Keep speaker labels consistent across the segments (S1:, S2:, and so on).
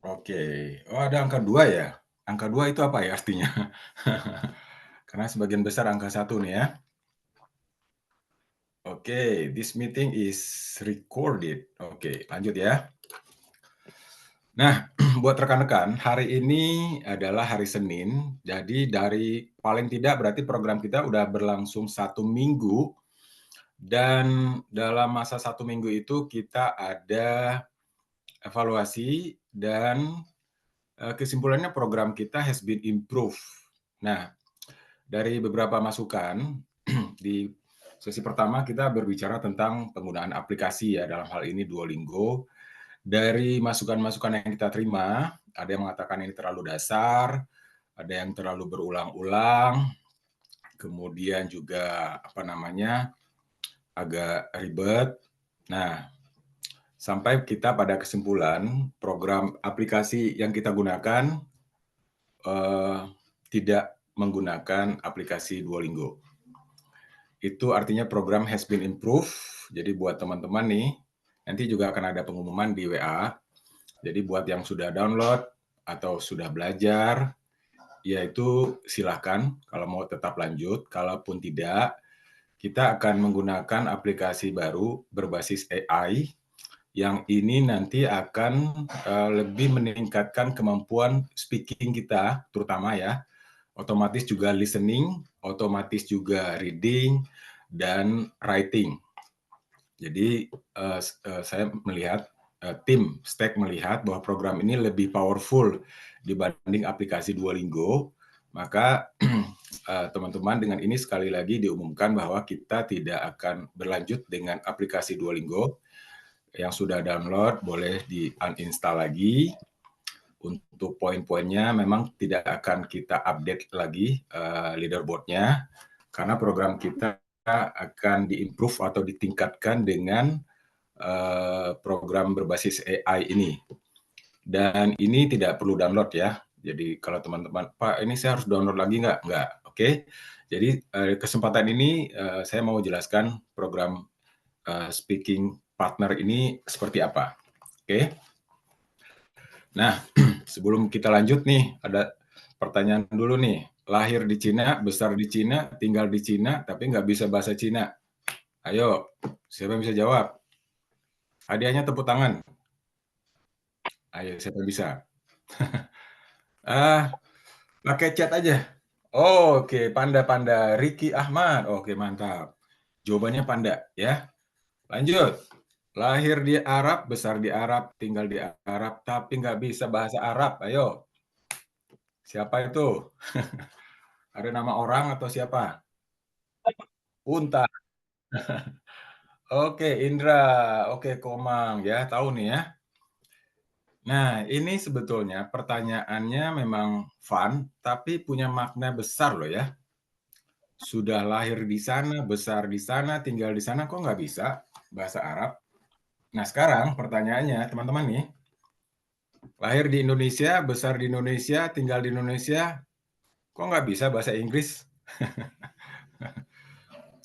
S1: Oke. Oh, ada angka 2 ya? Angka 2 itu apa ya artinya? Karena sebagian besar angka 1 nih ya. Oke, this meeting is recorded. Oke, lanjut ya. Nah, buat rekan-rekan, hari ini adalah hari Senin, jadi dari paling tidak berarti program kita udah berlangsung 1 minggu, dan dalam masa 1 minggu itu kita ada evaluasi dan kesimpulannya program kita has been improved. Nah, dari beberapa masukan di sesi pertama kita berbicara tentang penggunaan aplikasi ya, dalam hal ini Duolingo. Dari masukan-masukan yang kita terima, ada yang mengatakan ini terlalu dasar, ada yang terlalu berulang-ulang, kemudian juga agak ribet. Nah, sampai kita pada kesimpulan program aplikasi yang kita gunakan tidak menggunakan aplikasi Duolingo. Itu artinya program has been improved. Jadi buat teman-teman nih, nanti juga akan ada pengumuman di WA. Jadi buat yang sudah download atau sudah belajar, yaitu silahkan kalau mau tetap lanjut. Kalaupun tidak, kita akan menggunakan aplikasi baru berbasis AI yang ini nanti akan lebih meningkatkan kemampuan speaking kita, terutama ya. Otomatis juga listening, otomatis juga reading, dan writing. Jadi saya melihat, tim Stack melihat bahwa program ini lebih powerful dibanding aplikasi Duolingo, maka teman-teman dengan ini sekali lagi diumumkan bahwa kita tidak akan berlanjut dengan aplikasi Duolingo. Yang sudah download boleh di-uninstall lagi. Untuk poin-poinnya memang tidak akan kita update lagi leaderboard-nya, karena program kita akan di-improve atau ditingkatkan dengan program berbasis AI ini. Dan ini tidak perlu download ya. Jadi kalau teman-teman, Pak ini saya harus download lagi nggak? Nggak, oke. Jadi kesempatan ini saya mau jelaskan program speaking partner ini seperti apa. Oke. Nah, sebelum kita lanjut nih, ada pertanyaan dulu nih. Lahir di Cina, besar di Cina, tinggal di Cina, tapi nggak bisa bahasa Cina. Ayo, siapa yang bisa jawab? Hadiahnya tepuk tangan. Ayo, siapa yang bisa? Pakai chat aja. Oke, Panda. Ricky Ahmad. Oke, mantap. Jawabannya Panda, ya. Lanjut. Lahir di Arab, besar di Arab, tinggal di Arab, tapi nggak bisa bahasa Arab. Ayo, siapa itu? Ada nama orang atau siapa? Unta. Oke, Indra. Oke, Komang. Ya, tahu nih ya. Nah, ini sebetulnya pertanyaannya memang fun, tapi punya makna besar loh ya. Sudah lahir di sana, besar di sana, tinggal di sana, kok nggak bisa bahasa Arab? Nah, sekarang pertanyaannya, teman-teman nih, lahir di Indonesia, besar di Indonesia, tinggal di Indonesia, kok nggak bisa bahasa Inggris?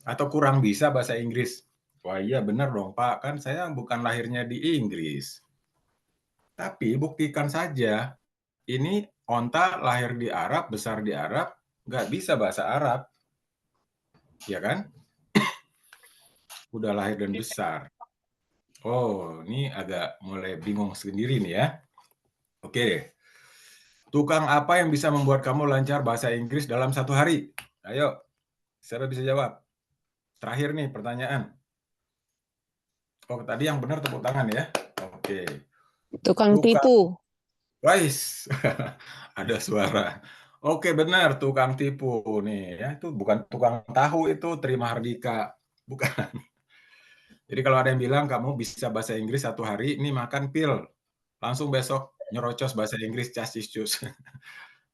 S1: Atau kurang bisa bahasa Inggris? Wah iya benar dong Pak, kan saya bukan lahirnya di Inggris. Tapi buktikan saja, ini onta lahir di Arab, besar di Arab, nggak bisa bahasa Arab. Ya kan? Udah lahir dan besar. Oh, ini agak mulai bingung sendiri nih ya. Oke, tukang apa yang bisa membuat kamu lancar bahasa Inggris dalam 1 hari? Ayo, siapa bisa jawab? Terakhir nih pertanyaan. Oh, tadi yang benar tepuk tangan ya. Oke.
S2: Tukang
S1: Tukang,
S2: tipu.
S1: guys, ada suara. Oke, benar, tukang tipu nih ya. Itu bukan tukang tahu, itu Terima Hardika. Bukan. Jadi kalau ada yang bilang kamu bisa bahasa Inggris 1 hari, ini makan pil. Langsung besok nyerocos bahasa Inggris cus.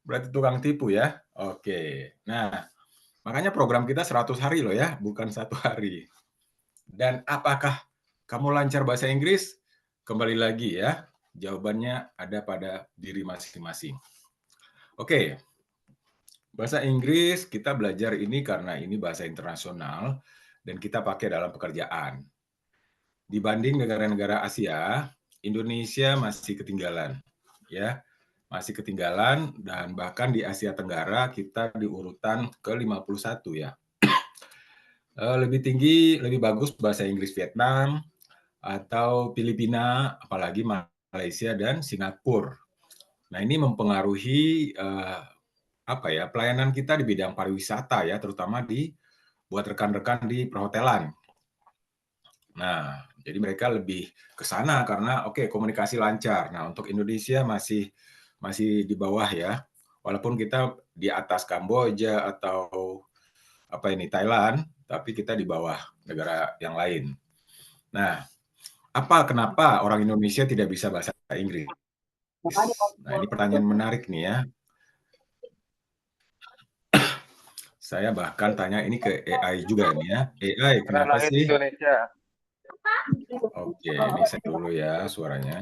S1: Berarti tukang tipu ya. Oke. Nah, makanya program kita 100 hari loh ya, bukan 1 hari. Dan apakah kamu lancar bahasa Inggris? Kembali lagi ya, jawabannya ada pada diri masing-masing. Oke, bahasa Inggris kita belajar ini karena ini bahasa internasional dan kita pakai dalam pekerjaan. Dibanding negara-negara Asia, Indonesia masih ketinggalan, ya. Masih ketinggalan dan bahkan di Asia Tenggara kita di urutan ke-51 ya. Lebih tinggi, lebih bagus bahasa Inggris Vietnam atau Filipina, apalagi Malaysia dan Singapura. Nah, ini mempengaruhi pelayanan kita di bidang pariwisata ya, terutama buat rekan-rekan di perhotelan. Nah, jadi mereka lebih ke sana karena komunikasi lancar. Nah, untuk Indonesia masih di bawah ya. Walaupun kita di atas Kamboja atau Thailand, tapi kita di bawah negara yang lain. Nah, kenapa orang Indonesia tidak bisa bahasa Inggris? Nah, ini pertanyaan menarik nih ya. Saya bahkan tanya ini ke AI juga nih ya. AI, kenapa sih?
S2: Indonesia.
S1: Oke, ini saya dulu ya suaranya.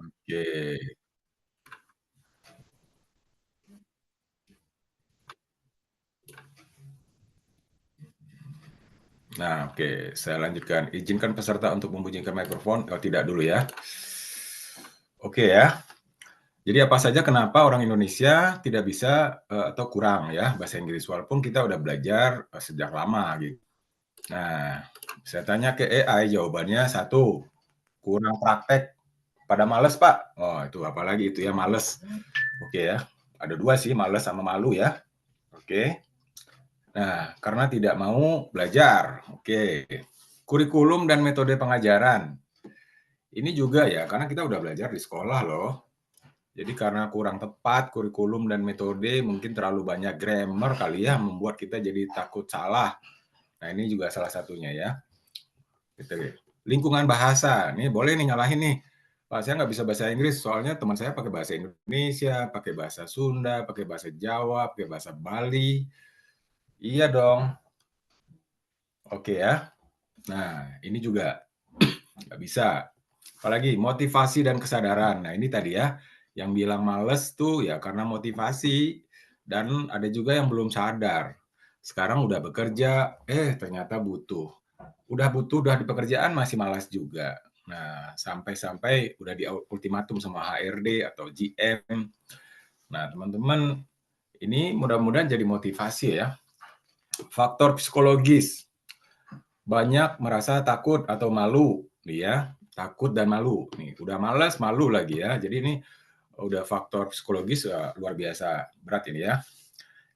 S1: Oke. Nah, oke, saya lanjutkan. Izinkan peserta untuk membunyikan mikrofon. Oh, tidak dulu ya. Oke ya. Jadi apa saja kenapa orang Indonesia tidak bisa atau kurang ya bahasa Inggris walaupun kita udah belajar sejak lama gitu. Nah, saya tanya ke AI jawabannya satu, kurang praktek. Pada males, Pak. Oh, itu apalagi itu ya males. Oke ya. Ada dua sih, males sama malu ya. Oke. Nah, karena tidak mau belajar. Oke. Kurikulum dan metode pengajaran. Ini juga ya, karena kita udah belajar di sekolah loh. Jadi karena kurang tepat kurikulum dan metode, mungkin terlalu banyak grammar kali ya, membuat kita jadi takut salah. Nah, ini juga salah satunya ya. Gitu. Lingkungan bahasa, nih boleh nih nyalahin nih. Pak, saya nggak bisa bahasa Inggris, soalnya teman saya pakai bahasa Indonesia, pakai bahasa Sunda, pakai bahasa Jawa, pakai bahasa Bali. Iya dong. Oke ya. Nah, ini juga nggak bisa. Apalagi motivasi dan kesadaran. Nah, ini tadi ya, yang bilang males tuh ya karena motivasi. Dan ada juga yang belum sadar. Sekarang udah bekerja, ternyata butuh. Udah di pekerjaan masih malas juga. Nah, sampai-sampai udah di ultimatum sama HRD atau GM. Nah, teman-teman, ini mudah-mudahan jadi motivasi ya. Faktor psikologis. Banyak merasa takut atau malu, ya. Takut dan malu. Nih, udah malas, malu lagi ya. Jadi ini udah faktor psikologis luar biasa berat ini ya.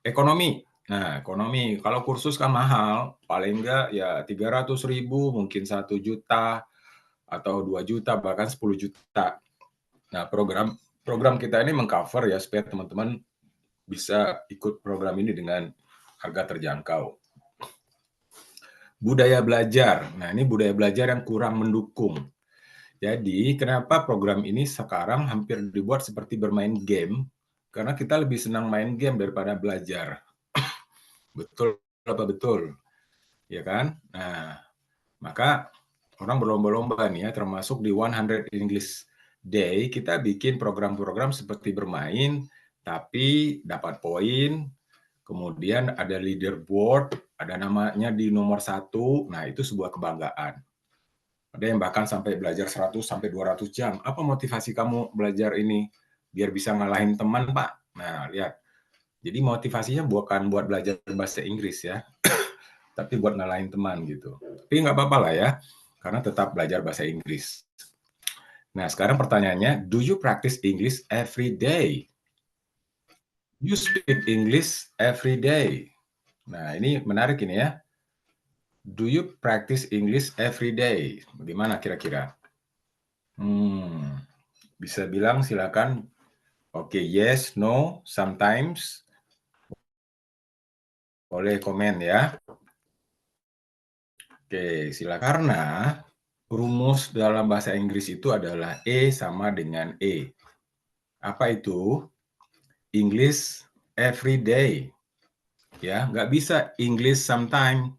S1: Ekonomi. Nah, ekonomi. Kalau kursus kan mahal, paling enggak ya 300.000, mungkin 1 juta, atau 2 juta, bahkan 10 juta. Nah, program kita ini mengcover ya, supaya teman-teman bisa ikut program ini dengan harga terjangkau. Budaya belajar. Nah, ini budaya belajar yang kurang mendukung. Jadi, kenapa program ini sekarang hampir dibuat seperti bermain game? Karena kita lebih senang main game daripada belajar. Betul apa betul? Ya kan? Nah, maka orang berlomba-lomba nih ya, termasuk di 100 English Day, kita bikin program-program seperti bermain, tapi dapat poin, kemudian ada leaderboard, ada namanya di nomor 1, nah itu sebuah kebanggaan. Ada yang bahkan sampai belajar 100 sampai 200 jam. Apa motivasi kamu belajar ini? Biar bisa ngalahin teman, Pak. Nah, lihat. Jadi motivasinya bukan buat belajar bahasa Inggris ya, tapi buat ngalahin teman gitu. Tapi nggak apa-apa lah ya, karena tetap belajar bahasa Inggris. Nah, sekarang pertanyaannya, do you practice English every day? You speak English every day. Nah, ini menarik ini ya. Do you practice English every day? Bagaimana kira-kira? Bisa bilang silakan. Oke, yes, no, sometimes. Boleh komen ya. Oke, silakan. Karena rumus dalam bahasa Inggris itu adalah E sama dengan E. Apa itu? English every day. Ya, nggak bisa English sometime.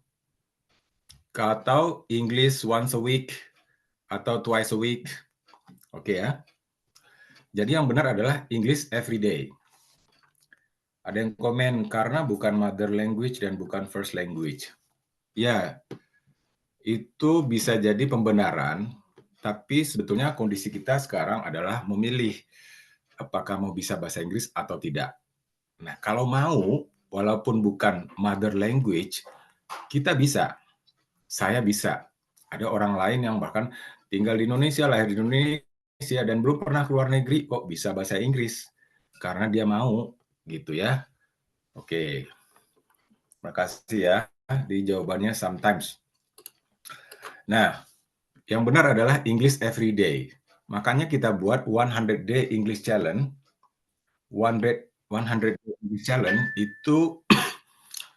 S1: Atau English once a week atau twice a week. Oke ya. Jadi yang benar adalah English every day. Ada yang komen karena bukan mother language dan bukan first language. Ya, itu bisa jadi pembenaran, tapi sebetulnya kondisi kita sekarang adalah memilih apakah mau bisa bahasa Inggris atau tidak. Nah, kalau mau, walaupun bukan mother language, kita bisa. Saya bisa. Ada orang lain yang bahkan tinggal di Indonesia, lahir di Indonesia, dan belum pernah keluar negeri, kok bisa bahasa Inggris. Karena dia mau, gitu ya. Oke, makasih ya di jawabannya sometimes. Nah, yang benar adalah English every day. Makanya kita buat 100 Day English Challenge. 100 Day English Challenge itu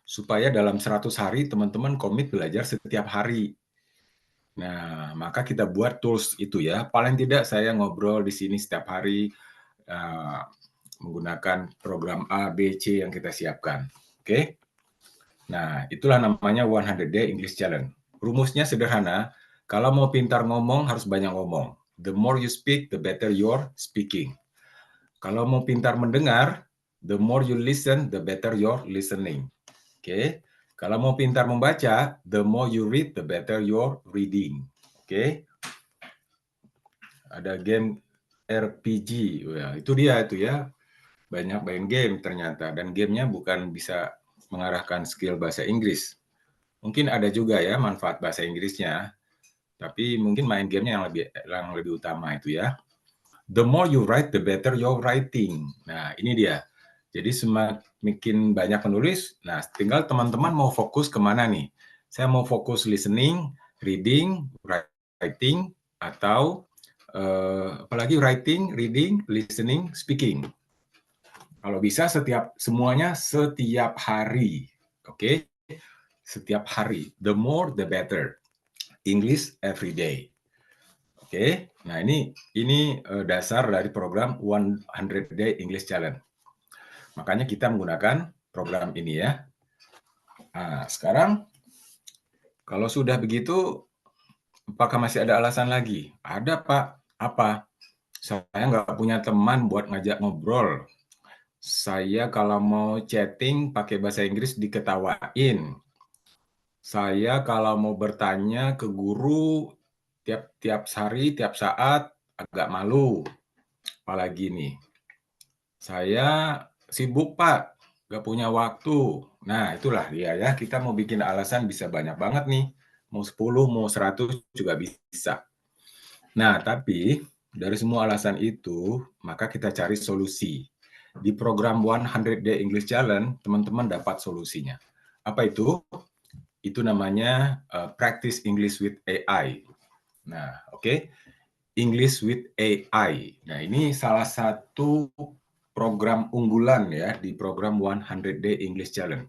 S1: supaya dalam 100 hari teman-teman komit belajar setiap hari. Nah, maka kita buat tools itu ya. Paling tidak saya ngobrol di sini setiap hari uh, menggunakan program A, B, C yang kita siapkan. Oke. Nah, itulah namanya 100 Day English Challenge. Rumusnya sederhana. Kalau mau pintar ngomong harus banyak ngomong. The more you speak, the better your speaking. Kalau mau pintar mendengar, the more you listen, the better your listening. Oke. Kalau mau pintar membaca, the more you read, the better your reading. Oke. Ada game RPG. Ya, itu dia itu ya. Banyak main game ternyata, dan gamenya bukan bisa mengarahkan skill bahasa Inggris. Mungkin ada juga ya manfaat bahasa Inggrisnya, tapi mungkin main gamenya yang lebih utama itu ya. The more you write, the better your writing. Nah, ini dia. Jadi semakin banyak penulis, nah tinggal teman-teman mau fokus kemana nih. Saya mau fokus listening, reading, writing, atau apalagi writing, reading, listening, speaking. Kalau bisa semuanya setiap hari. Oke? Setiap hari. The more the better. English every day. Oke. Nah, ini dasar dari program 100 Day English Challenge. Makanya kita menggunakan program ini ya. Nah, sekarang kalau sudah begitu, apakah masih ada alasan lagi? Ada, Pak. Apa? Saya nggak punya teman buat ngajak ngobrol. Saya kalau mau chatting pakai bahasa Inggris diketawain. Saya kalau mau bertanya ke guru tiap hari, tiap saat agak malu. Apalagi nih, saya sibuk Pak, nggak punya waktu. Nah itulah dia ya, kita mau bikin alasan bisa banyak banget nih. Mau 10, mau 100 juga bisa. Nah tapi dari semua alasan itu, maka kita cari solusi. Di program 100 Day English Challenge, teman-teman dapat solusinya. Apa itu? Itu namanya Practice English with AI. Nah, oke. English with AI. Nah, ini salah satu program unggulan ya di program 100 Day English Challenge.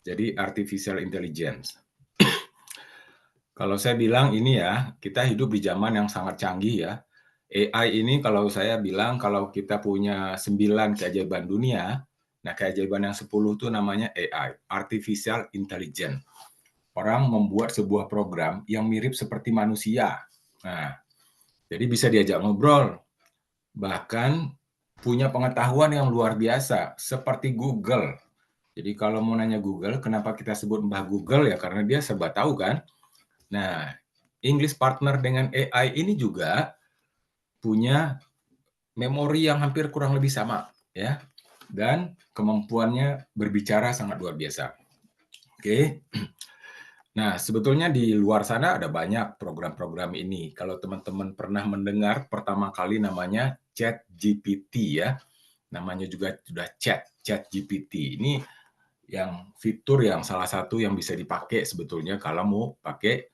S1: Jadi artificial intelligence. Kalau saya bilang ini ya, kita hidup di zaman yang sangat canggih ya. AI ini kalau saya bilang kalau kita punya 9 keajaiban dunia, nah keajaiban yang 10 itu namanya AI, artificial intelligence. Orang membuat sebuah program yang mirip seperti manusia. Nah, jadi bisa diajak ngobrol, bahkan punya pengetahuan yang luar biasa, seperti Google. Jadi kalau mau nanya Google, kenapa kita sebut Mbah Google ya? Karena dia serba tahu kan. Nah, English partner dengan AI ini juga punya memori yang hampir kurang lebih sama, ya. Dan kemampuannya berbicara sangat luar biasa. Oke. Nah, sebetulnya di luar sana ada banyak program-program ini. Kalau teman-teman pernah mendengar pertama kali namanya ChatGPT ya. Namanya juga sudah ChatGPT. Ini yang fitur yang salah satu yang bisa dipakai sebetulnya kalau mau pakai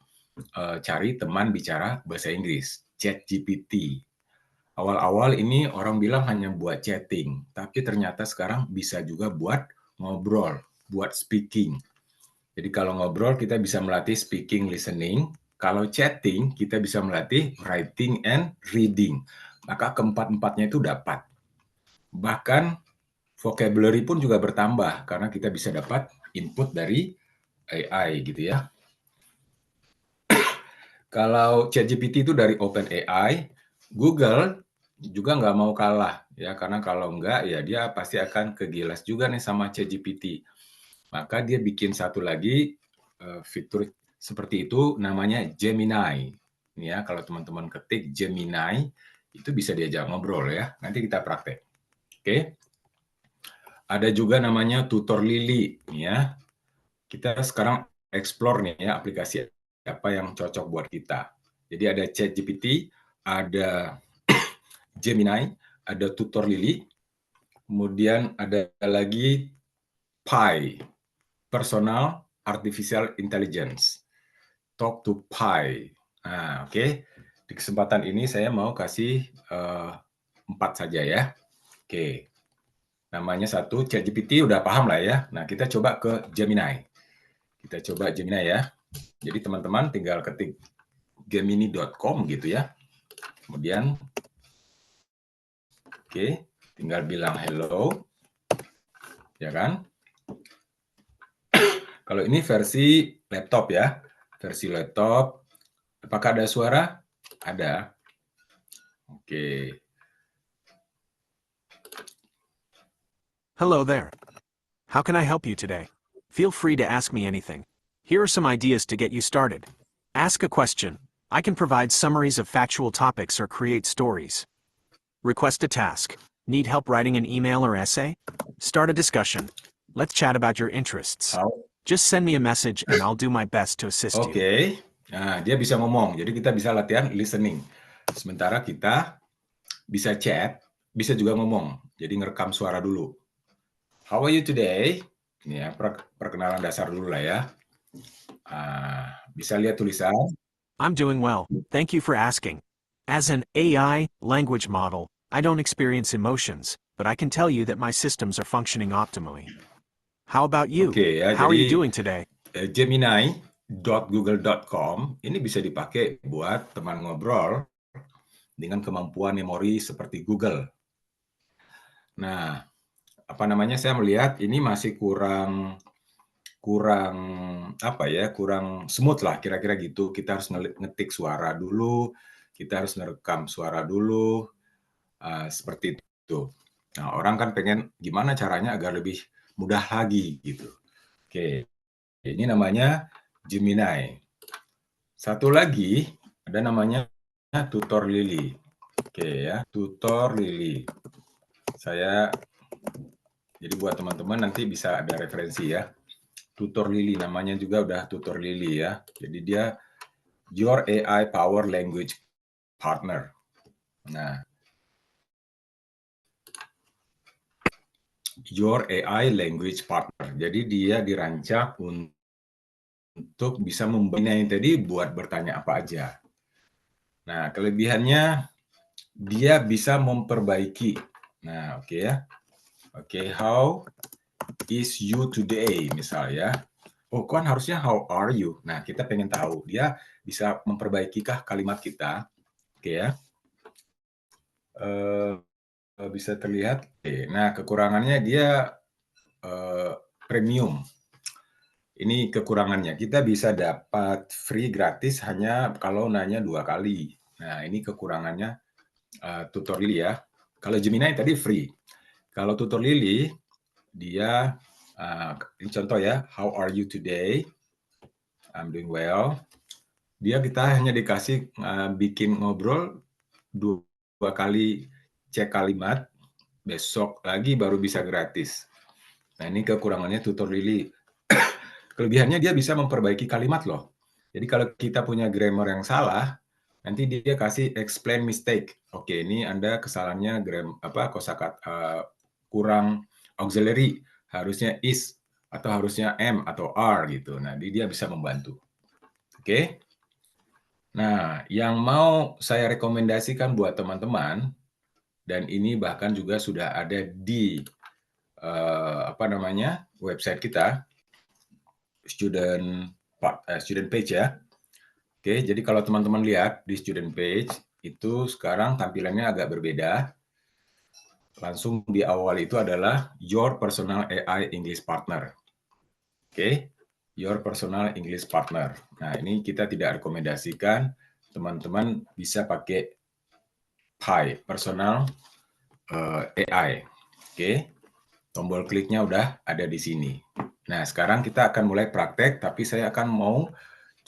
S1: cari teman bicara bahasa Inggris, ChatGPT. Awal-awal ini orang bilang hanya buat chatting, tapi ternyata sekarang bisa juga buat ngobrol, buat speaking. Jadi kalau ngobrol kita bisa melatih speaking, listening. Kalau chatting kita bisa melatih writing and reading. Maka keempat-empatnya itu dapat. Bahkan vocabulary pun juga bertambah karena kita bisa dapat input dari AI gitu ya. Kalau ChatGPT itu dari OpenAI, Google juga nggak mau kalah ya karena kalau nggak ya dia pasti akan kegilas juga nih sama ChatGPT. Maka dia bikin satu lagi fitur seperti itu namanya Gemini. Ini ya, kalau teman-teman ketik Gemini, itu bisa diajak ngobrol ya. Nanti kita praktek. Oke. Ada juga namanya Tutor Lily, ya. Kita sekarang explore nih ya aplikasi apa yang cocok buat kita. Jadi ada ChatGPT, ada Gemini, ada Tutor Lily, kemudian ada lagi Pi, Personal Artificial Intelligence. Talk to Pi. Nah, oke. Di kesempatan ini saya mau kasih 4 saja ya. Oke. Namanya satu, ChatGPT udah paham lah ya. Nah, kita coba ke Gemini. Kita coba Gemini ya. Jadi teman-teman tinggal ketik gemini.com gitu ya. Kemudian, oke, tinggal bilang hello. Ya kan? Kalau ini versi laptop ya. Versi laptop. Apakah ada suara? Ada. Oke.
S2: Hello there. How can I help you today? Feel free to ask me anything. Here are some ideas to get you started. Ask a question. I can provide summaries of factual topics or create stories. Request a task. Need help writing an email or essay? Start a discussion. Let's chat about your interests. Just send me a message and I'll do my best to assist you.
S1: Oke. Nah, dia bisa ngomong. Jadi kita bisa latihan listening. Sementara kita bisa chat, bisa juga ngomong. Jadi ngerekam suara dulu. How are you today? Ini ya, perkenalan dasar dulu lah ya. Bisa lihat tulisan.
S2: I'm doing well. Thank you for asking. As an AI language model, I don't experience emotions, but I can tell you that my systems are functioning optimally. How about you?
S1: Oke ya,
S2: How are you
S1: jadi
S2: doing today?
S1: Gemini.google.com ini bisa dipakai buat teman ngobrol dengan kemampuan memori seperti Google. Nah, apa namanya, saya melihat ini masih kurang smooth lah kira-kira gitu. Kita harus ngetik suara dulu, kita harus ngerekam suara dulu, seperti itu. Nah, orang kan pengen gimana caranya agar lebih mudah lagi gitu. Oke, ini namanya Gemini. Satu lagi ada namanya Tutor Lily. Oke ya, Tutor Lily. Jadi buat teman-teman nanti bisa ada referensi ya. Tutor Lily namanya juga udah Tutor Lily ya. Jadi dia Your AI Power Language Partner. Nah, Your AI Language Partner. Jadi dia dirancang untuk bisa membantu tadi buat bertanya apa aja. Nah, kelebihannya dia bisa memperbaiki. Nah, oke ya. Oke, how is you today misalnya. Oh, kan harusnya how are you. Nah, kita pengen tahu dia bisa memperbaikikah kalimat kita. Oke ya. Bisa terlihat. Oke. Nah, kekurangannya dia premium. Ini kekurangannya. Kita bisa dapat free gratis hanya kalau nanya 2 kali. Nah, ini kekurangannya Tutor Lily ya. Kalau Gemini tadi free. Kalau Tutor Lily, dia, ini contoh ya, how are you today? I'm doing well. Kita hanya dikasih bikin ngobrol 2 kali cek kalimat, besok lagi baru bisa gratis. Nah, ini kekurangannya Tutor Lily. Kelebihannya dia bisa memperbaiki kalimat loh. Jadi kalau kita punya grammar yang salah, nanti dia kasih explain mistake. Oke, ini Anda kesalahannya kosakata kurang auxiliary, harusnya is atau harusnya am atau are gitu. Nah, dia bisa membantu. Oke. Nah, yang mau saya rekomendasikan buat teman-teman, dan ini bahkan juga sudah ada di website kita, student page ya. Oke, jadi kalau teman-teman lihat di student page itu sekarang tampilannya agak berbeda. Langsung di awal itu adalah Your Personal AI English Partner. Oke, Your Personal English Partner. Nah, ini kita tidak rekomendasikan teman-teman bisa pakai Pi, Personal AI. Oke, tombol kliknya udah ada di sini. Nah, sekarang kita akan mulai praktek, tapi saya akan mau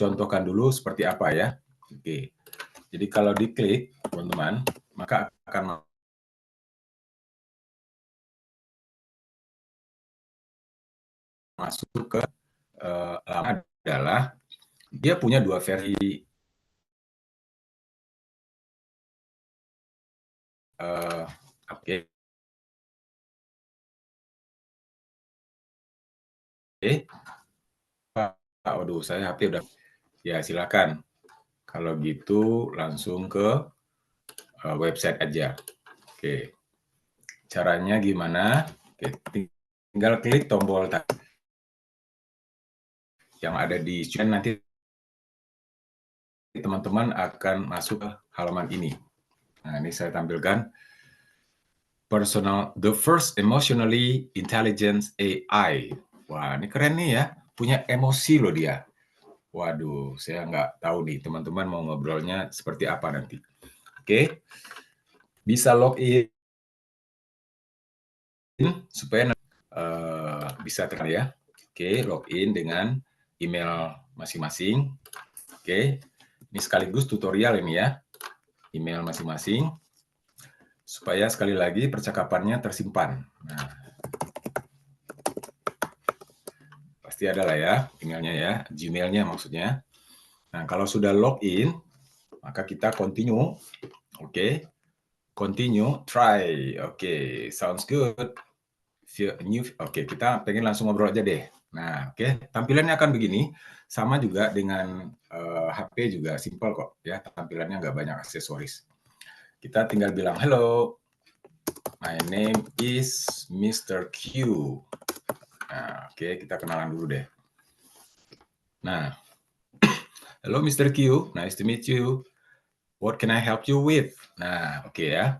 S1: contohkan dulu seperti apa ya. Oke. Jadi kalau diklik, teman-teman, maka akan masuk ke adalah dia punya 2 versi oke. Waduh, saya HP udah. Ya, silakan. Kalau gitu langsung ke website aja. Oke. Caranya gimana? Oke, tinggal klik tombol yang ada di screen, nanti teman-teman akan masuk ke halaman ini. Nah, ini saya tampilkan the first emotionally intelligent AI. Wah, ini keren nih ya, punya emosi loh dia. Waduh, saya nggak tahu nih teman-teman mau ngobrolnya seperti apa nanti. Oke, bisa login supaya bisa tekan ya. Oke, login dengan email masing-masing. Oke, ini sekaligus tutorial ini ya, email masing-masing supaya sekali lagi percakapannya tersimpan. Nah, pasti ada lah ya emailnya ya, Gmailnya maksudnya. Nah, kalau sudah login, maka kita continue. Oke, continue, try. Oke, sounds good. Oke, kita pengen langsung ngobrol aja deh. Nah, oke, tampilannya akan begini. Sama juga dengan HP juga simple kok ya, tampilannya nggak banyak aksesoris. Kita tinggal bilang, hello, my name is Mr. Q. Nah, oke, kita kenalan dulu deh. Nah, hello Mr. Q, nice to meet you. What can I help you with? Nah, oke ya.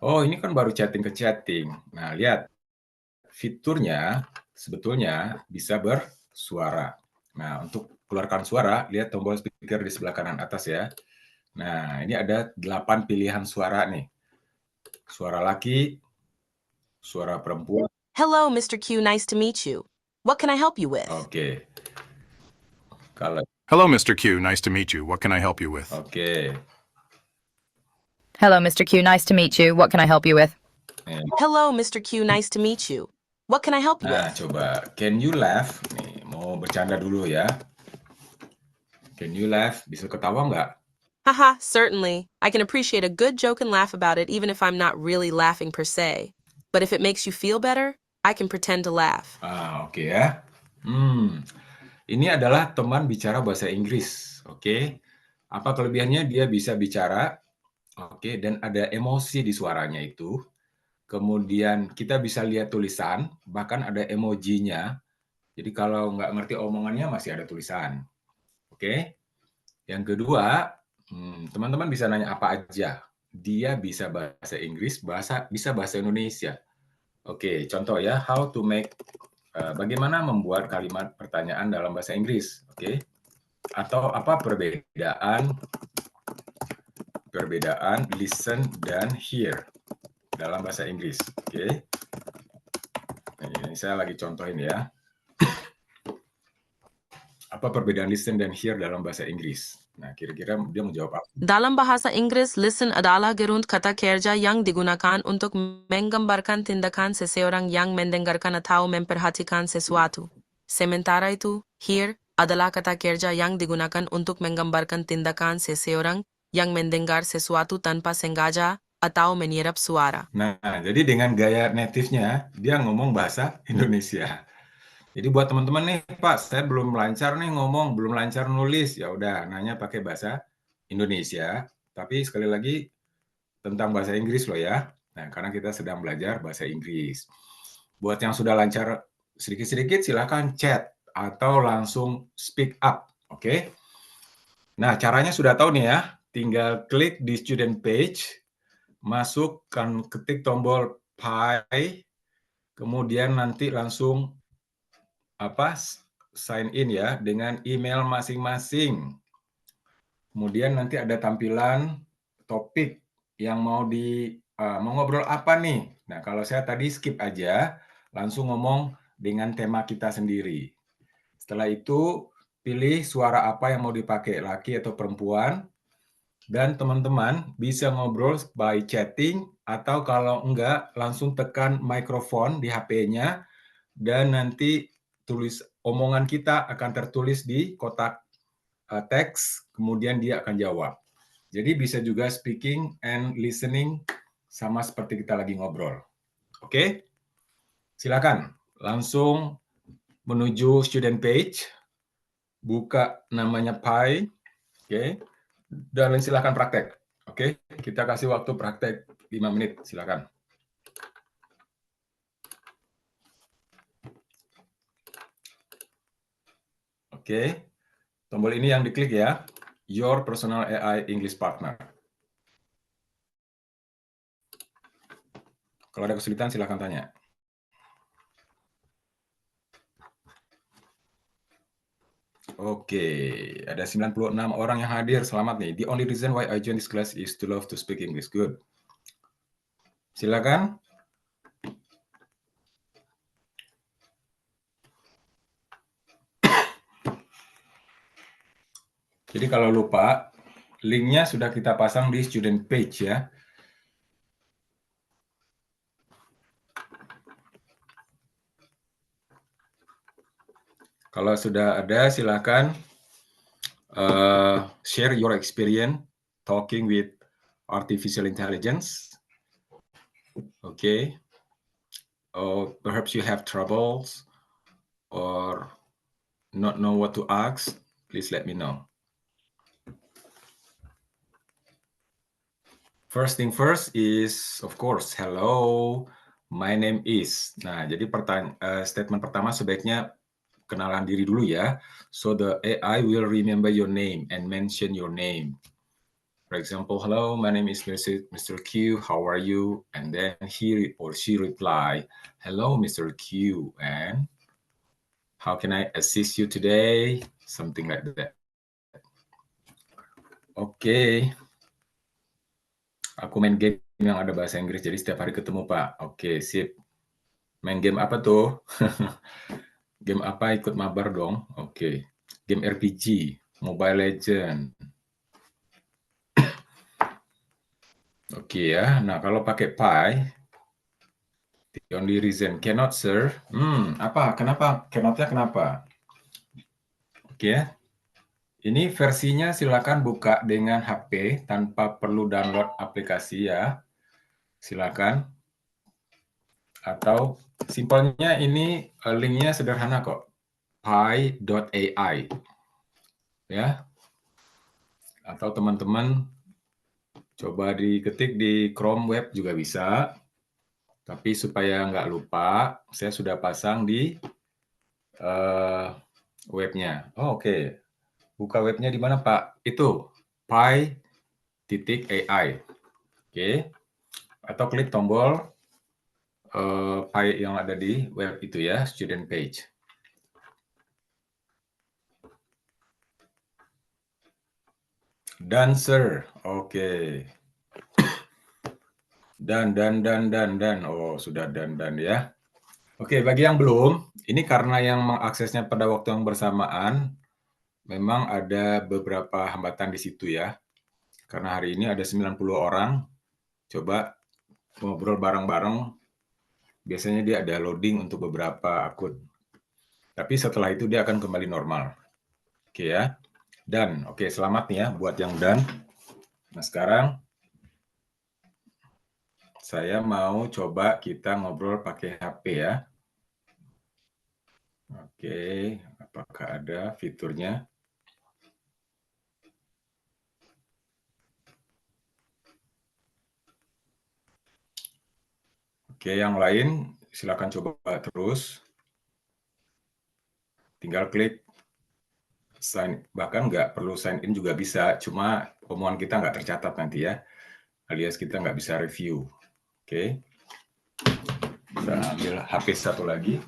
S1: Oh, ini kan baru chatting ke chatting. Nah, lihat. Fiturnya sebetulnya bisa bersuara. Nah, untuk keluarkan suara, lihat tombol speaker di sebelah kanan atas ya. Nah, ini ada 8 pilihan suara nih. Suara laki, suara perempuan.
S3: Hello, Mr. Q. Nice to meet you. What can I help you with?
S1: Oke. Kalau
S4: Hello, Mr. Q. Nice to meet you. What can I help you with?
S1: oke.
S5: Hello, Mr. Q. Nice to meet you. What can I help you with?
S3: Hello, Mr. Q. Nice to meet you. What can I help you
S1: Nah,
S3: with?
S1: coba. Can you laugh? Nih, mau bercanda dulu ya. Can you laugh? Bisa ketawa nggak?
S3: Haha, certainly. I can appreciate a good joke and laugh about it even if I'm not really laughing per se. But if it makes you feel better, I can pretend to laugh.
S1: Oke ya. Ini adalah teman bicara bahasa Inggris. Oke. Apa kelebihannya? Dia bisa bicara, oke, dan ada emosi di suaranya itu. Kemudian kita bisa lihat tulisan, bahkan ada emojinya. Jadi kalau nggak ngerti omongannya masih ada tulisan. Oke. Yang kedua, teman-teman bisa nanya apa aja. Dia bisa bahasa Inggris, bisa bahasa Indonesia. Oke, contoh ya, bagaimana membuat kalimat pertanyaan dalam bahasa Inggris. Oke. Atau apa perbedaan listen dan hear dalam bahasa Inggris. Oke. Ini saya lagi contohin ya. Apa perbedaan listen dan hear dalam bahasa Inggris? Nah, kira-kira dia mau jawab apa?
S3: Dalam bahasa Inggris, listen adalah gerund kata kerja yang digunakan untuk menggambarkan tindakan seseorang yang mendengarkan atau memperhatikan sesuatu. Sementara itu, hear adalah kata kerja yang digunakan untuk menggambarkan tindakan seseorang yang mendengar sesuatu tanpa sengaja atau menyerap suara.
S1: Nah, jadi dengan gaya native-nya, dia ngomong bahasa Indonesia. Jadi buat teman-teman nih, Pak, saya belum lancar nih ngomong, belum lancar nulis, ya udah nanya pakai bahasa Indonesia. Tapi sekali lagi tentang bahasa Inggris loh ya. Nah, karena kita sedang belajar bahasa Inggris. Buat yang sudah lancar sedikit-sedikit, silakan chat atau langsung speak up, oke? Nah, caranya sudah tahu nih ya. Tinggal klik di student page, masukkan, ketik tombol Pi, kemudian nanti langsung sign in ya dengan email masing-masing. Kemudian nanti ada tampilan topik yang mau ngobrol apa nih. Nah, kalau saya tadi skip aja, langsung ngomong dengan tema kita sendiri. Setelah itu pilih suara apa yang mau dipakai, laki atau perempuan. Dan teman-teman bisa ngobrol by chatting atau kalau enggak langsung tekan mikrofon di HP-nya dan nanti tulis omongan kita akan tertulis di kotak teks, kemudian dia akan jawab. Jadi bisa juga speaking and listening sama seperti kita lagi ngobrol. Oke? Silakan langsung menuju student page, buka namanya Pi, oke? Dan silakan praktek. Oke, kita kasih waktu praktek 5 menit, silakan. Oke, tombol ini yang diklik ya, Your Personal AI English Partner. Kalau ada kesulitan silakan tanya. Oke, ada 96 orang yang hadir, selamat nih. The only reason why I join this class is to love to speak English. Good. Silakan. Jadi kalau lupa, linknya sudah kita pasang di student page ya. Kalau sudah ada, silakan share your experience talking with artificial intelligence. Okay. Or perhaps you have troubles or not know what to ask. Please let me know. First thing first is, of course, hello, my name is. Nah, jadi statement pertama sebaiknya kenalan diri dulu ya. So the AI will remember your name and mention your name. For example, hello, my name is Mr. Q. How are you? And then he or she reply, hello, Mr. Q. And how can I assist you today? Something like that. Oke. Aku main game yang ada bahasa Inggris, jadi setiap hari ketemu, Pak. Oke, sip. Main game apa tuh? Game apa? Ikut mabar dong. Oke. Game RPG, Mobile Legend. Oke ya. Nah, kalau pakai Pi, the only reason cannot, sir. Apa? Kenapa? Cannot-nya kenapa? Oke ya. Ini versinya silakan buka dengan HP tanpa perlu download aplikasi ya. Silakan. Atau simpelnya ini linknya sederhana kok. Pi.ai. Ya. Atau teman-teman coba diketik di Chrome web juga bisa. Tapi supaya nggak lupa, saya sudah pasang di webnya. Oh, oke. Buka webnya di mana, Pak? Itu pi.ai. Oke. Atau klik tombol Pi yang ada di web itu ya, student page. Dan sir, oke. Dan. Oh, sudah dan ya. Oke, bagi yang belum, ini karena yang mengaksesnya pada waktu yang bersamaan, memang ada beberapa hambatan di situ ya. Karena hari ini ada 90 orang, coba ngobrol bareng-bareng, biasanya dia ada loading untuk beberapa akun. Tapi setelah itu dia akan kembali normal. Oke ya. Dan, oke, selamat nih ya buat yang dan. Nah, sekarang saya mau coba kita ngobrol pakai HP ya. Oke, apakah ada fiturnya? Oke, yang lain silakan coba terus. Tinggal klik sign, bahkan nggak perlu sign in juga bisa, cuma omongan kita nggak tercatat nanti ya, alias kita nggak bisa review. Oke, kita ambil HP satu lagi.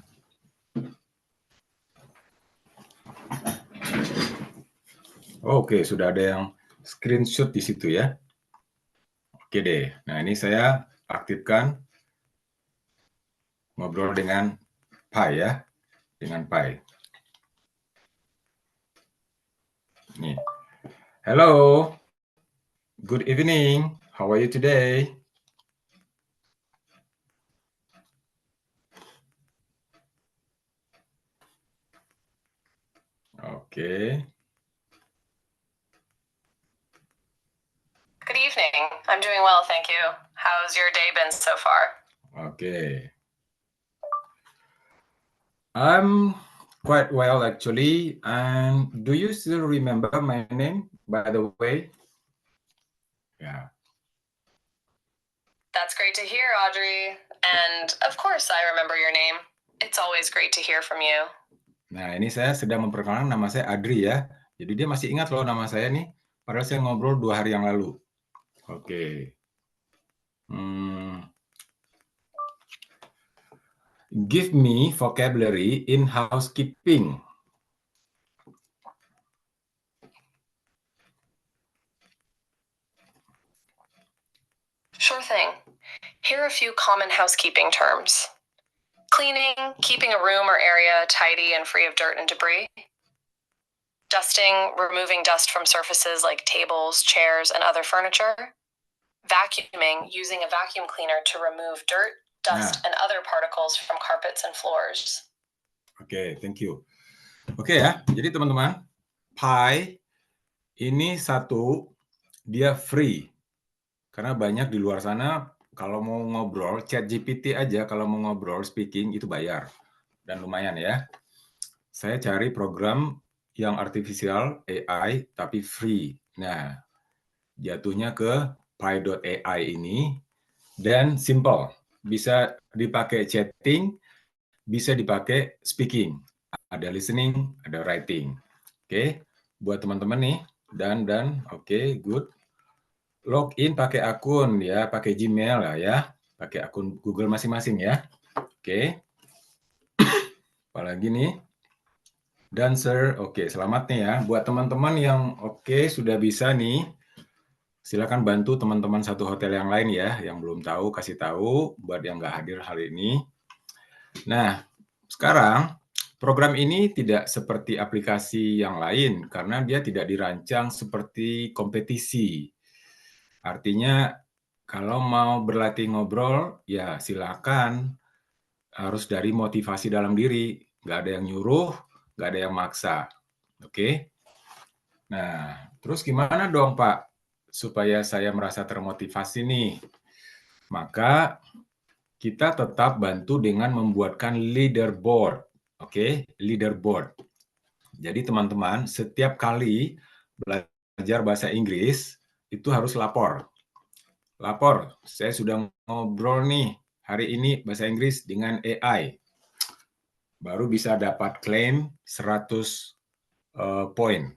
S1: Oke, sudah ada yang screenshot di situ ya. Oke deh, nah ini saya aktifkan ngobrol dengan Pi ya, dengan Pi. Nih. Hello. Good evening. How are you today? Okay.
S3: Good evening. I'm doing well, thank you. How's your day been so far?
S1: Okay. I'm quite well actually. And do you still remember my name, by the way? Yeah.
S3: That's great to hear, Audrey. And of course, I remember your name. It's always great to hear from you.
S1: Nah, ini saya sedang memperkenalkan nama saya Adri ya. Jadi dia masih ingat loh nama saya nih. Padahal saya ngobrol 2 hari yang lalu. Oke. Give me vocabulary in housekeeping.
S3: Sure thing. Here are a few common housekeeping terms: cleaning, keeping a room or area tidy and free of dirt and debris; dusting, removing dust from surfaces like tables, chairs, and other furniture; vacuuming, using a vacuum cleaner to remove dirt, dust, and other particles from carpets and floors.
S1: Oke, thank you. Oke ya, jadi teman-teman, Pi ini satu, dia free. Karena banyak di luar sana, kalau mau ngobrol, ChatGPT aja kalau mau ngobrol, speaking, itu bayar. Dan lumayan ya. Saya cari program yang artificial AI, tapi free. Nah, jatuhnya ke Pi.ai ini, dan simple. Bisa dipakai chatting, bisa dipakai speaking. Ada listening, ada writing. Oke, buat teman-teman nih, dan oke, good. Login pakai akun ya, pakai Gmail lah ya, pakai akun Google masing-masing ya. Oke. Apalagi nih, Dancer. Oke, selamat nih ya. Buat teman-teman yang oke sudah bisa nih, silakan bantu teman-teman satu hotel yang lain ya, yang belum tahu kasih tahu buat yang nggak hadir hari ini. Nah, sekarang program ini tidak seperti aplikasi yang lain karena dia tidak dirancang seperti kompetisi. Artinya kalau mau berlatih ngobrol, ya silakan. Harus dari motivasi dalam diri. Nggak ada yang nyuruh, nggak ada yang maksa. Oke? Nah, terus gimana dong Pak? Supaya saya merasa termotivasi nih. Maka kita tetap bantu dengan membuatkan leaderboard. Oke? Leaderboard. Jadi teman-teman, setiap kali belajar bahasa Inggris, itu harus lapor. Lapor, saya sudah ngobrol nih hari ini bahasa Inggris dengan AI. Baru bisa dapat klaim 100 poin.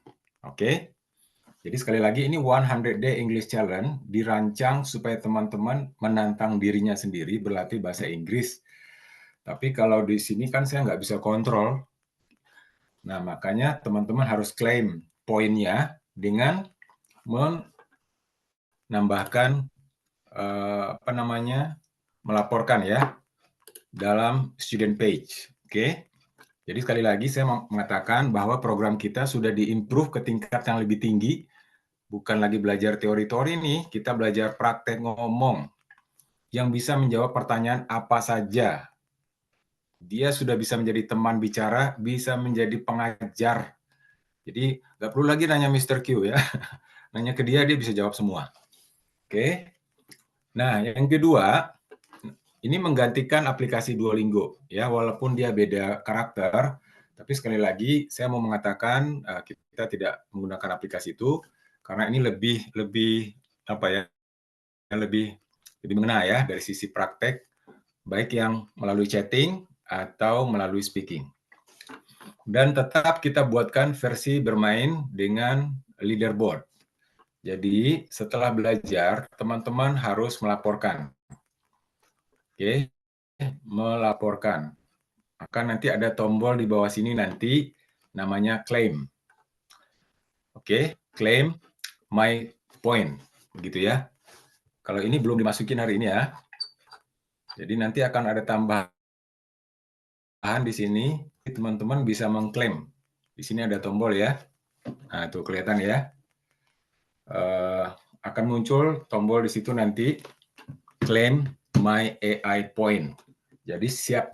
S1: Oke? Jadi sekali lagi ini 100 Day English Challenge dirancang supaya teman-teman menantang dirinya sendiri berlatih bahasa Inggris. Tapi kalau di sini kan saya nggak bisa kontrol. Nah, makanya teman-teman harus klaim poinnya dengan menambahkan melaporkan ya dalam student page. Oke. Jadi sekali lagi saya mengatakan bahwa program kita sudah diimprove ke tingkat yang lebih tinggi. Bukan lagi belajar teori-teori nih, kita belajar praktek ngomong yang bisa menjawab pertanyaan apa saja. Dia sudah bisa menjadi teman bicara, bisa menjadi pengajar. Jadi nggak perlu lagi nanya Mr. Q ya. Nanya ke dia bisa jawab semua. Oke. Nah, yang kedua, ini menggantikan aplikasi Duolingo ya, walaupun dia beda karakter, tapi sekali lagi saya mau mengatakan kita tidak menggunakan aplikasi itu karena ini lebih mengena ya dari sisi praktek, baik yang melalui chatting atau melalui speaking. Dan tetap kita buatkan versi bermain dengan leaderboard. Jadi setelah belajar, teman-teman harus melaporkan. Oke, melaporkan. Maka nanti ada tombol di bawah sini nanti namanya claim. Oke, claim my point. Begitu ya. Kalau ini belum dimasukin hari ini ya. Jadi nanti akan ada tambahan di sini. Teman-teman bisa mengklaim. Di sini ada tombol ya. Nah, itu kelihatan ya. Akan muncul tombol di situ nanti claim my AI point. Jadi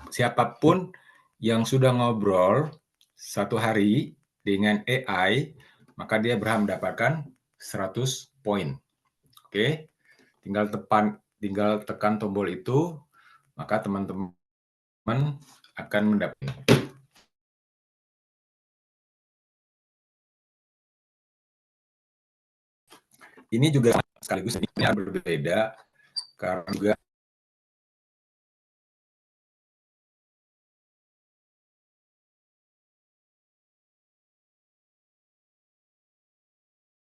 S1: siapapun yang sudah ngobrol 1 hari dengan AI, maka dia berhak mendapatkan 100 poin. Oke, tinggal tekan tombol itu, maka teman-teman akan mendapatkan. Ini juga sekaligus ini berbeda karena juga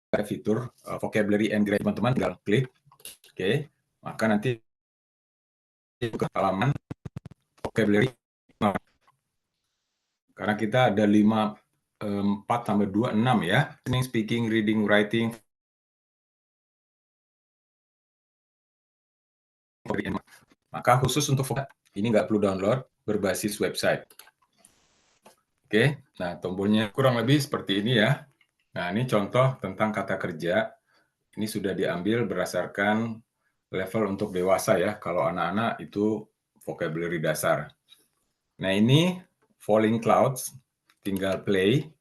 S1: ada fitur vocabulary and grammar, teman-teman tinggal klik, oke, maka nanti ke halaman vocabulary. Karena kita ada 4 tambah 2, 6 ya. Listening, speaking, reading, writing. Maka khusus untuk ini nggak perlu download, berbasis website. Oke, nah tombolnya kurang lebih seperti ini ya. Nah ini contoh tentang kata kerja. Ini sudah diambil berdasarkan level untuk dewasa ya. Kalau anak-anak itu vocabulary dasar. Nah ini Falling Clouds, tinggal play.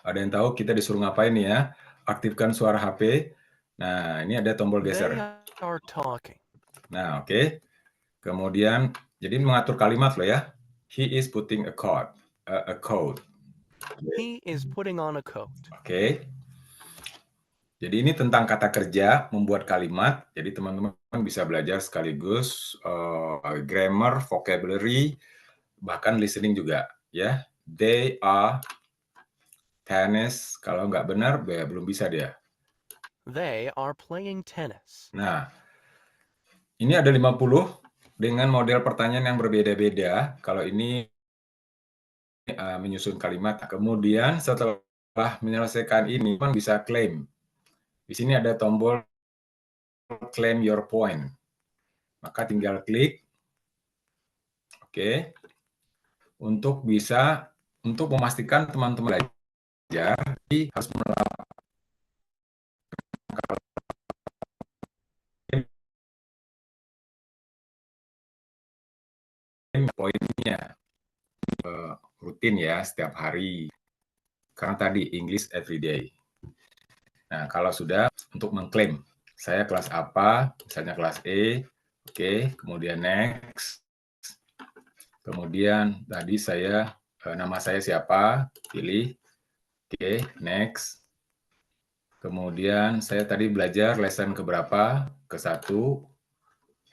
S1: Ada yang tahu kita disuruh ngapain nih ya? Aktifkan suara HP. Nah, ini ada tombol geser. Nah, oke. Kemudian, jadi mengatur kalimat loh ya. He is putting a code.
S6: He is putting on a coat.
S1: Oke. Jadi ini tentang kata kerja, membuat kalimat. Jadi teman-teman bisa belajar sekaligus grammar, vocabulary, bahkan listening juga ya. They are tennis. Kalau nggak benar, belum bisa dia.
S6: They are playing tennis.
S1: Nah, ini ada 50 dengan model pertanyaan yang berbeda-beda. Kalau ini menyusun kalimat. Kemudian setelah menyelesaikan ini, teman bisa klaim. Di sini ada tombol claim your point. Maka tinggal klik. Oke. Untuk memastikan teman-teman belajar, harus melakukan poinnya rutin ya setiap hari. Karena tadi English everyday. Nah, kalau sudah untuk mengklaim, saya kelas apa, misalnya kelas E, oke, kemudian next. Kemudian tadi nama saya siapa, pilih, oke, next. Kemudian saya tadi belajar lesson keberapa, ke-1.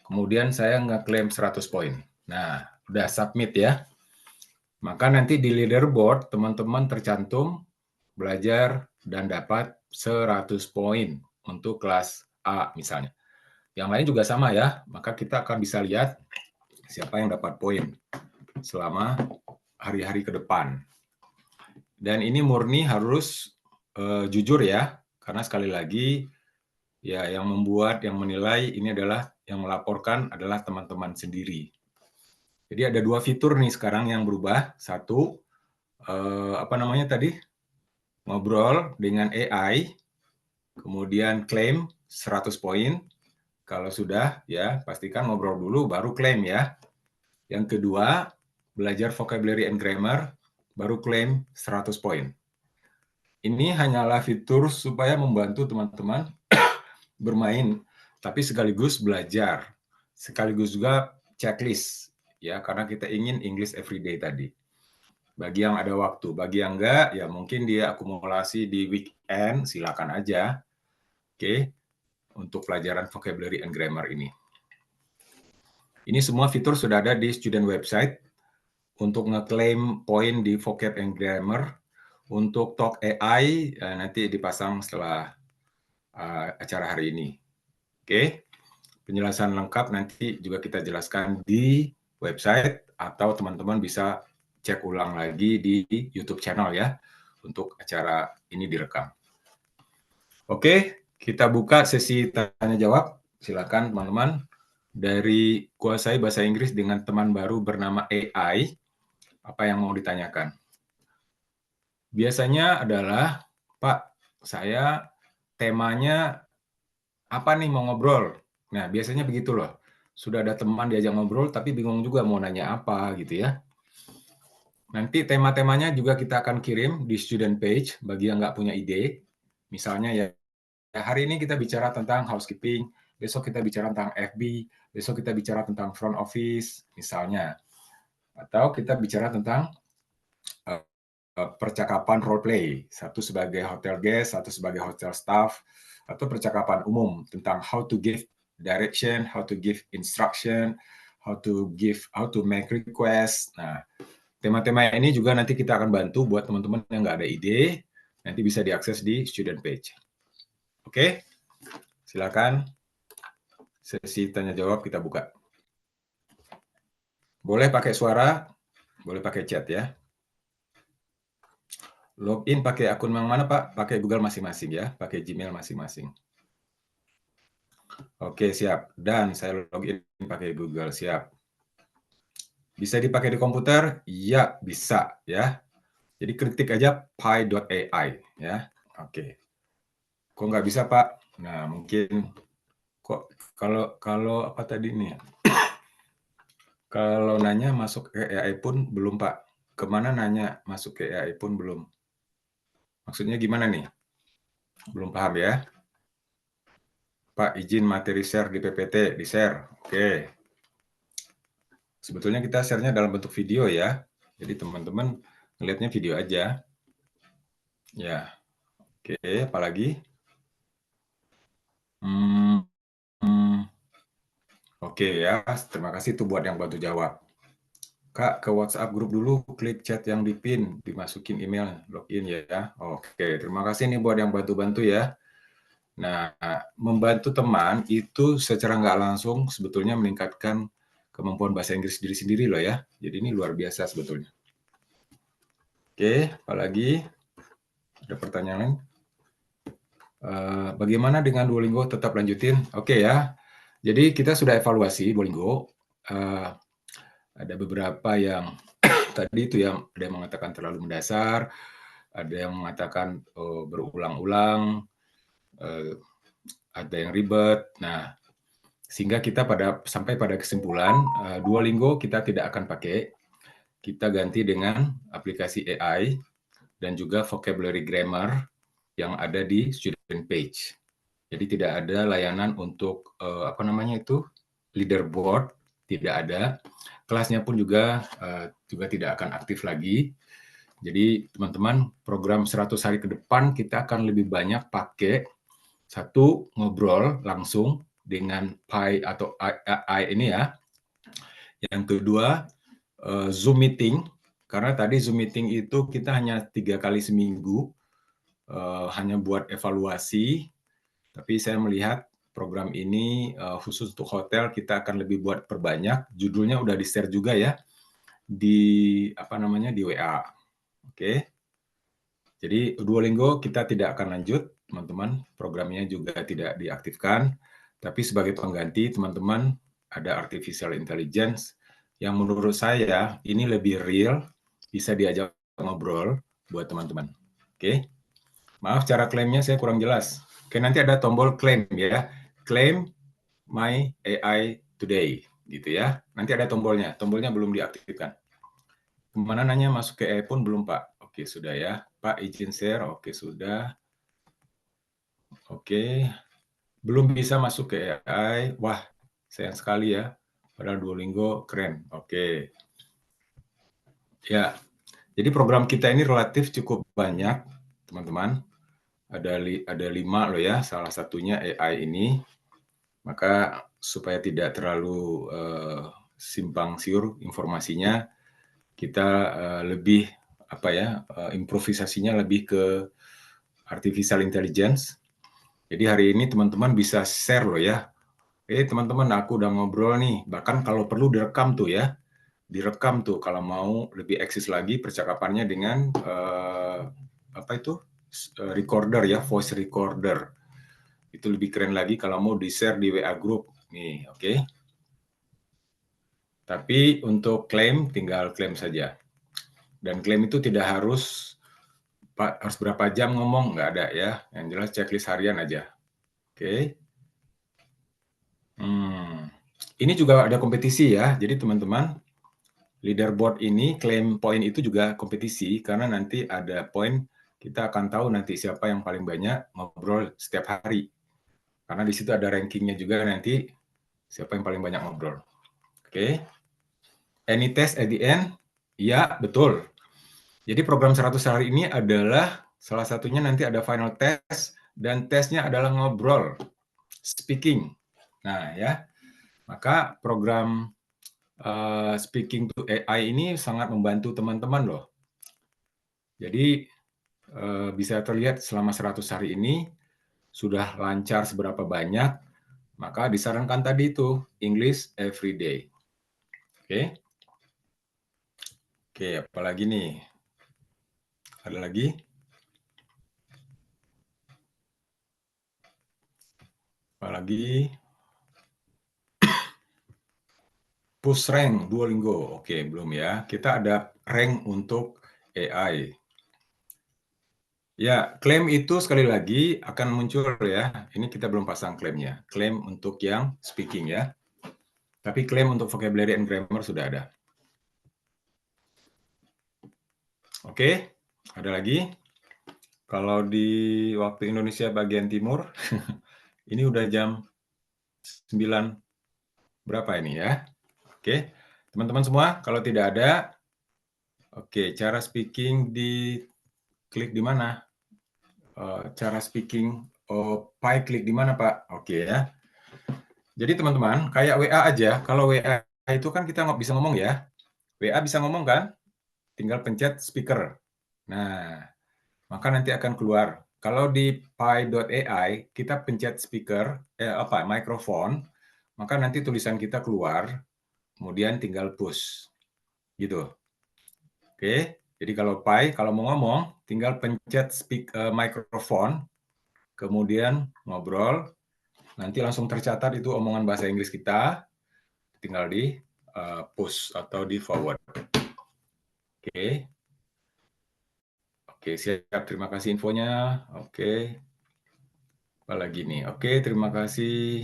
S1: Kemudian saya ngeklaim 100 poin. Nah, udah submit ya. Maka nanti di leaderboard teman-teman tercantum belajar dan dapat 100 poin untuk kelas A misalnya. Yang lain juga sama ya, maka kita akan bisa lihat siapa yang dapat poin selama hari-hari ke depan. Dan ini murni harus jujur ya, karena sekali lagi ya yang menilai ini adalah yang melaporkan adalah teman-teman sendiri. Jadi ada 2 fitur nih sekarang yang berubah. Satu, ngobrol dengan AI, kemudian klaim 100 poin. Kalau sudah, ya pastikan ngobrol dulu, baru klaim ya. Yang kedua, belajar vocabulary and grammar, baru klaim 100 poin. Ini hanyalah fitur supaya membantu teman-teman bermain, tapi sekaligus belajar. Sekaligus juga checklist, ya karena kita ingin English everyday tadi. Bagi yang ada waktu, bagi yang enggak, ya mungkin dia akumulasi di weekend, silakan aja. Oke, untuk pelajaran vocabulary and grammar ini. Ini semua fitur sudah ada di student website untuk ngeklaim poin di vocab and grammar. Untuk Talk AI nanti dipasang setelah acara hari ini. Oke, penjelasan lengkap nanti juga kita jelaskan di website atau teman-teman bisa cek ulang lagi di YouTube channel ya, untuk acara ini direkam. Oke, kita buka sesi tanya-jawab. Silakan teman-teman. Dari Kuasai Bahasa Inggris dengan teman baru bernama AI, apa yang mau ditanyakan? biasanya adalah, Pak, saya temanya apa nih mau ngobrol. Nah, biasanya begitu loh. Sudah ada teman diajak ngobrol, tapi bingung juga mau nanya apa gitu ya. Nanti tema-temanya juga kita akan kirim di student page bagi yang nggak punya ide. Misalnya ya, hari ini kita bicara tentang housekeeping, besok kita bicara tentang FB, besok kita bicara tentang front office, misalnya. Atau kita bicara tentang percakapan role play, satu sebagai hotel guest, satu sebagai hotel staff, atau percakapan umum tentang how to give direction, how to give instruction, how to make request. Nah, tema-tema ini juga nanti kita akan bantu buat teman-teman yang nggak ada ide, nanti bisa diakses di student page. Oke, silakan sesi tanya jawab kita buka. Boleh pakai suara, boleh pakai chat ya. Login pakai akun yang mana, Pak? Pakai Google masing-masing ya, pakai Gmail masing-masing. Oke, siap. Dan saya login pakai Google, siap. Bisa dipakai di komputer? Ya, bisa ya. Jadi ketik aja pi.ai ya. Oke. Kok nggak bisa, Pak? Nah, mungkin kok kalau apa tadi nih? Kalau nanya masuk ke AI pun belum, Pak. Kemana nanya masuk ke AI pun belum. Maksudnya gimana nih? Belum paham ya? Pak, izin materi share di PPT, di-share. Oke. Sebetulnya kita share-nya dalam bentuk video ya. Jadi teman-teman ngelihatnya video aja. Ya. Oke, apalagi? Oke ya, terima kasih tuh buat yang bantu jawab. Kak, ke WhatsApp grup dulu, klik chat yang di pin, dimasukin email, login ya. Oke, terima kasih nih buat yang bantu-bantu ya. Nah, membantu teman itu secara nggak langsung sebetulnya meningkatkan kemampuan bahasa Inggris diri sendiri loh ya. Jadi ini luar biasa sebetulnya. Oke, apalagi? Ada pertanyaan lain? Bagaimana dengan Duolingo tetap lanjutin? Oke ya. Jadi kita sudah evaluasi Duolingo. Ada beberapa yang tadi itu yang ada yang mengatakan terlalu mendasar, ada yang mengatakan berulang-ulang, ada yang ribet. Nah, sehingga kita sampai pada kesimpulan Duolingo kita tidak akan pakai. Kita ganti dengan aplikasi AI dan juga vocabulary grammar yang ada di student page. Jadi tidak ada layanan untuk leaderboard, tidak ada. Kelasnya pun juga tidak akan aktif lagi. Jadi teman-teman, program 100 hari ke depan kita akan lebih banyak pakai satu ngobrol langsung dengan Pi atau AI ini ya. Yang kedua, Zoom meeting, karena tadi Zoom meeting itu kita hanya 3 kali seminggu, hanya buat evaluasi, tapi saya melihat program ini khusus untuk hotel kita akan lebih buat perbanyak. Judulnya udah di-share juga ya di di WA. Oke. Jadi Duolingo kita tidak akan lanjut, teman-teman. Programnya juga tidak diaktifkan. Tapi sebagai pengganti, teman-teman, ada artificial intelligence yang menurut saya ini lebih real, bisa diajak ngobrol buat teman-teman. Oke. Maaf, cara klaimnya saya kurang jelas. Oke, nanti ada tombol claim ya. Claim my AI today gitu ya. Nanti ada tombolnya. Tombolnya belum diaktifkan. Kemana nanya masuk ke AI pun belum, Pak. Oke, sudah ya. Pak, izin share. Oke, sudah. Oke. Belum bisa masuk ke AI. Wah, sayang sekali ya. Padahal Duolingo keren. Oke. Ya. Jadi program kita ini relatif cukup banyak, teman-teman. Ada 5 loh ya, salah satunya AI ini. Maka supaya tidak terlalu simpang siur informasinya, kita lebih improvisasinya lebih ke artificial intelligence. Jadi hari ini teman-teman bisa share loh ya. Teman-teman, aku udah ngobrol nih, bahkan kalau perlu direkam tuh ya. Direkam tuh kalau mau lebih eksis lagi percakapannya dengan recorder ya, voice recorder. Itu lebih keren lagi kalau mau di-share di WA group. Nih, oke. Tapi untuk klaim, tinggal klaim saja. Dan klaim itu tidak harus Pak, harus berapa jam ngomong? Nggak ada ya. Yang jelas checklist harian aja. Oke. Ini juga ada kompetisi ya. Jadi teman-teman, leaderboard ini, claim point itu juga kompetisi. Karena nanti ada poin, kita akan tahu nanti siapa yang paling banyak ngobrol setiap hari. Karena di situ ada rankingnya juga nanti, siapa yang paling banyak ngobrol. Oke. Any test at the end? Ya, betul. Jadi program 100 hari ini adalah salah satunya nanti ada final test dan tesnya adalah ngobrol, speaking. Nah ya, maka program speaking to AI ini sangat membantu teman-teman loh. Jadi bisa terlihat selama 100 hari ini sudah lancar seberapa banyak, maka disarankan tadi itu English every day. Oke. Oke, apalagi nih? Ada lagi? Apalagi? Push rank Duolingo. Oke, belum ya. Kita ada rank untuk AI. Ya, klaim itu sekali lagi akan muncul ya. Ini kita belum pasang klaimnya. Klaim untuk yang speaking ya. Tapi klaim untuk vocabulary and grammar sudah ada. Oke, ada lagi. Kalau di waktu Indonesia bagian timur, ini udah jam 9 berapa ini ya? Oke, teman-teman semua, kalau tidak ada, oke, cara speaking klik di mana? Cara speaking, Pi klik di mana Pak? Oke ya. Jadi teman-teman, kayak WA aja, kalau WA itu kan kita nggak bisa ngomong ya. WA bisa ngomong kan? Tinggal pencet speaker. Nah, maka nanti akan keluar. Kalau di Pi.ai, kita pencet speaker, mikrofon, maka nanti tulisan kita keluar, kemudian tinggal push. Gitu. Oke, jadi kalau Pi, kalau mau ngomong, tinggal pencet mikrofon, kemudian ngobrol, nanti langsung tercatat itu omongan bahasa Inggris kita, tinggal di push atau di forward. Oke. Oke, siap. Terima kasih infonya. Oke. Apa lagi nih? Oke, terima kasih.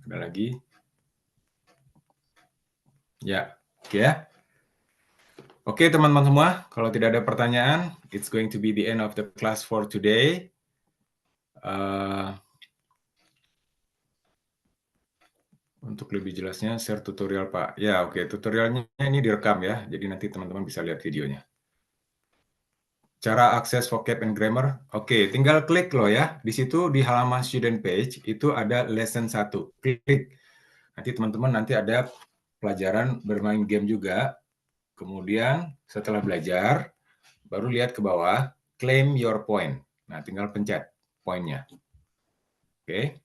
S1: Ada lagi? Ya, oke ya. Oke, teman-teman semua. Kalau tidak ada pertanyaan, it's going to be the end of the class for today. Untuk lebih jelasnya, share tutorial, Pak. Ya, oke. Tutorialnya ini direkam ya. Jadi nanti teman-teman bisa lihat videonya. Cara akses vocab and grammar. Oke, tinggal klik loh ya. Di situ di halaman student page itu ada lesson 1. Klik. Nanti teman-teman nanti ada pelajaran bermain game juga. Kemudian setelah belajar, baru lihat ke bawah, claim your point. Nah, tinggal pencet poinnya. Oke.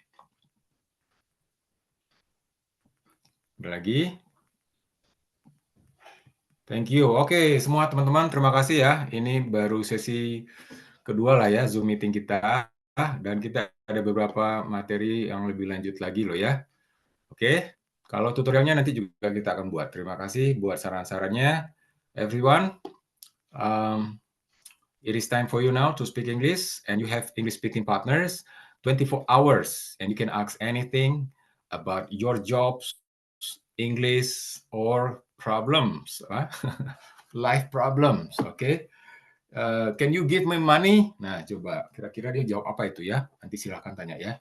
S1: Ada lagi? Thank you. Oke, semua teman-teman terima kasih ya. Ini baru sesi kedua lah ya Zoom meeting kita. Dan kita ada beberapa materi yang lebih lanjut lagi loh ya. Oke, kalau tutorialnya nanti juga kita akan buat. Terima kasih buat saran-sarannya. Everyone, it is time for you now to speak English. And you have English speaking partners 24 hours. And you can ask anything about your jobs, English, or problems, life problems, okay? Can you give me money? Nah, coba kira-kira dia jawab apa itu ya? Nanti silahkan tanya ya.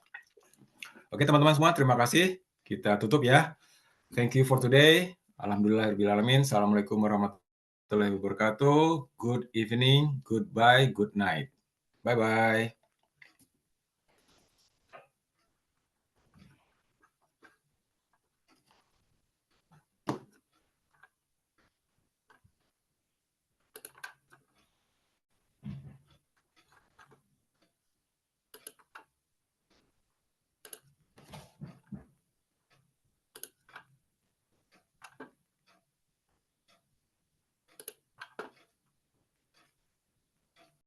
S1: Oke, teman-teman semua, terima kasih. Kita tutup ya. Thank you for today. Alhamdulillahirrahmanirrahim. Assalamualaikum warahmatullahi wabarakatuh. Good evening, goodbye, good night. Bye-bye.